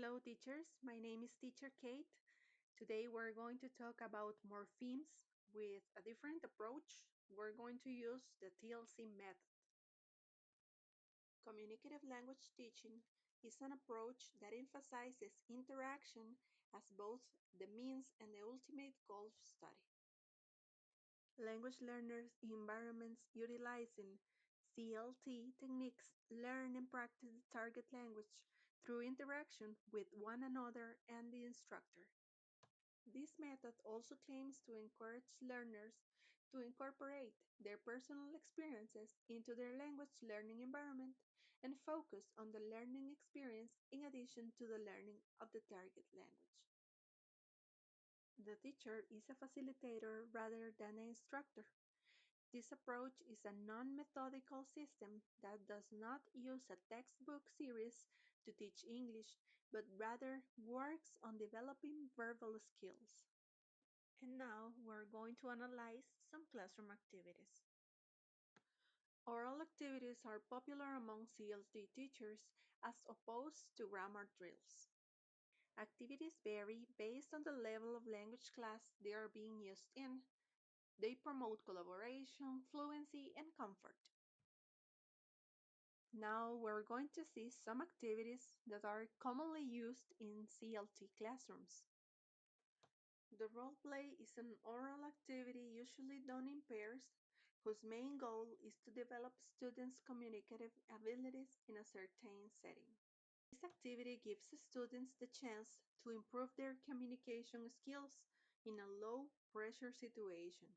Hello teachers, my name is Teacher Kate. Today we're going to talk about morphemes with a different approach. We're going to use the TLC method. Communicative language teaching is an approach that emphasizes interaction as both the means and the ultimate goal of study. Language learners in environments utilizing CLT techniques learn and practice the target language through interaction with one another and the instructor. This method also claims to encourage learners to incorporate their personal experiences into their language learning environment and focus on the learning experience in addition to the learning of the target language. The teacher is a facilitator rather than an instructor. This approach is a non-methodical system that does not use a textbook series to teach English, but rather works on developing verbal skills. And now we're going to analyze some classroom activities. Oral activities are popular among CLT teachers as opposed to grammar drills. Activities vary based on the level of language class they are being used in. They promote collaboration, fluency, and comfort. Now we're going to see some activities that are commonly used in CLT classrooms. The role play is an oral activity usually done in pairs, whose main goal is to develop students' communicative abilities in a certain setting. This activity gives students the chance to improve their communication skills in a low-pressure situation.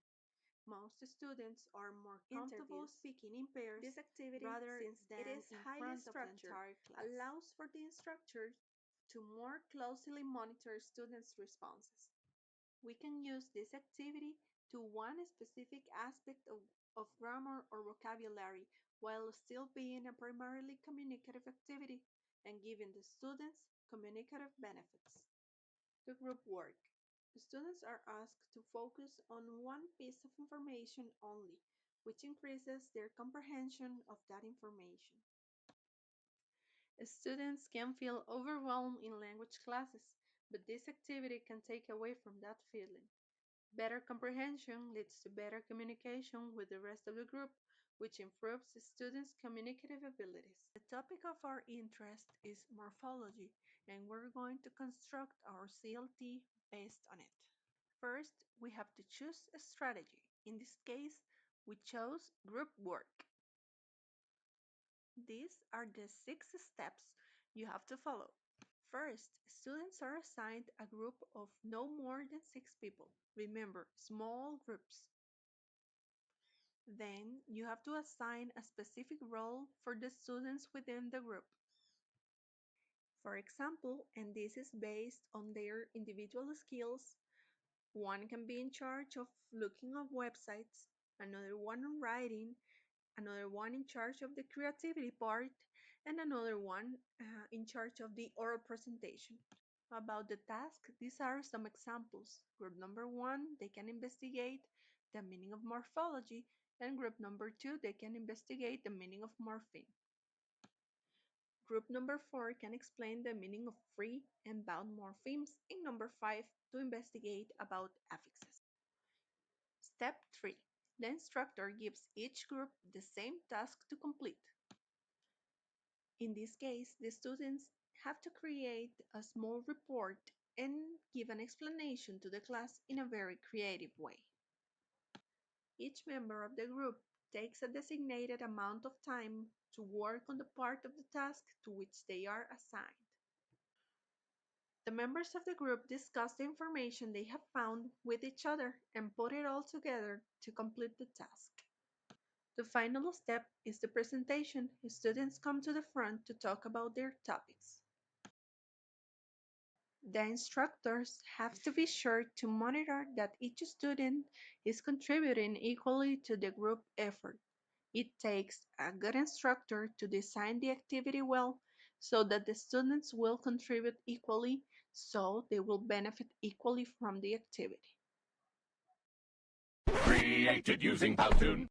Most students are more comfortable speaking in pairs. This activity, rather since it is highly structured, allows for the instructor to more closely monitor students' responses. We can use this activity to one specific aspect of grammar or vocabulary while still being a primarily communicative activity and giving the students communicative benefits. The group work. Students are asked to focus on one piece of information only, which increases their comprehension of that information. Students can feel overwhelmed in language classes, but this activity can take away from that feeling. Better comprehension leads to better communication with the rest of the group, which improves the students' communicative abilities. The topic of our interest is morphology, and we're going to construct our CLT based on it. First, we have to choose a strategy. In this case, we chose group work. These are the 6 steps you have to follow. First, students are assigned a group of no more than 6 people. Remember, small groups. Then, you have to assign a specific role for the students within the group. For example, and this is based on their individual skills, one can be in charge of looking up websites, another one on writing, another one in charge of the creativity part, and another one in charge of the oral presentation. About the task, these are some examples. Group number 1, they can investigate the meaning of morphology, and group number 2, they can investigate the meaning of morpheme. Group number 4 can explain the meaning of free and bound morphemes, and number 5 to investigate about affixes. Step 3. The instructor gives each group the same task to complete. In this case, the students have to create a small report and give an explanation to the class in a very creative way. Each member of the group takes a designated amount of time to work on the part of the task to which they are assigned. The members of the group discuss the information they have found with each other and put it all together to complete the task. The final step is the presentation. Students come to the front to talk about their topics. The instructors have to be sure to monitor that each student is contributing equally to the group effort. It takes a good instructor to design the activity well so that the students will contribute equally, so they will benefit equally from the activity. Created using Powtoon.